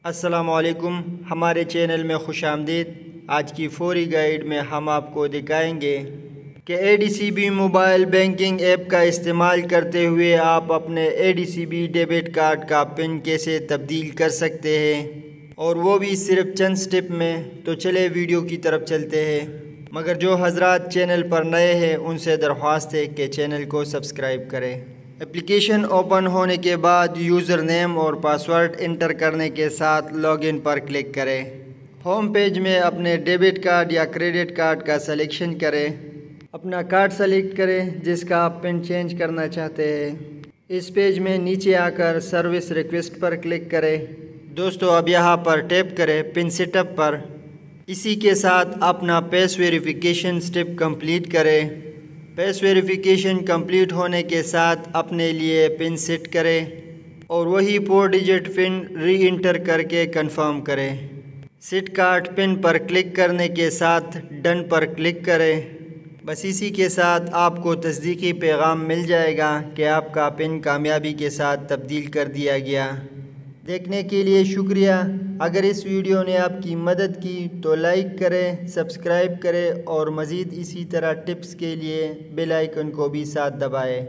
السلام علیکم، ہمارے چینل میں خوش آمدید۔ آج کی فوری گائیڈ میں ہم آپ کو دکھائیں گے کہ ADCB موبائل بینکنگ ایپ کا استعمال کرتے ہوئے آپ اپنے ADCB ڈیبٹ کارڈ کا پن کیسے تبدیل کر سکتے ہیں، اور وہ بھی صرف چند سٹیپ میں۔ تو چلے ویڈیو کی طرف چلتے ہیں، مگر جو حضرات چینل پر نئے ہیں ان سے درخواست ہے کہ چینل کو سبسکرائب کریں۔ اپلیکیشن اوپن ہونے کے بعد یوزر نیم اور پاسورڈ انٹر کرنے کے ساتھ لاگ ان پر کلک کریں۔ ہوم پیج میں اپنے ڈیبٹ کارڈ یا کریڈٹ کارڈ کا سلیکشن کریں۔ اپنا کارڈ سلیکٹ کریں جس کا آپ پن چینج کرنا چاہتے ہیں۔ اس پیج میں نیچے آ کر سروس ریکویسٹ پر کلک کریں۔ دوستو اب یہاں پر ٹیپ کریں پن سیٹ اپ پر۔ اسی کے ساتھ اپنا پیس ویریفیکیشن سٹیپ کمپلیٹ کریں۔ پیس ویریفیکیشن کمپلیٹ ہونے کے ساتھ اپنے لیے پن سیٹ کریں اور وہی 4 ڈیجٹ پن ری انٹر کر کے کنفرم کریں۔ سیٹ کارڈ پن پر کلک کرنے کے ساتھ ڈن پر کلک کریں۔ بس اسی کے ساتھ آپ کو تصدیقی پیغام مل جائے گا کہ آپ کا پن کامیابی کے ساتھ تبدیل کر دیا گیا۔ دیکھنے کے لیے شکریہ۔ اگر اس ویڈیو نے آپ کی مدد کی تو لائک کریں، سبسکرائب کریں اور مزید اسی طرح ٹپس کے لیے بیل آئیکن کو بھی ساتھ دبائیں۔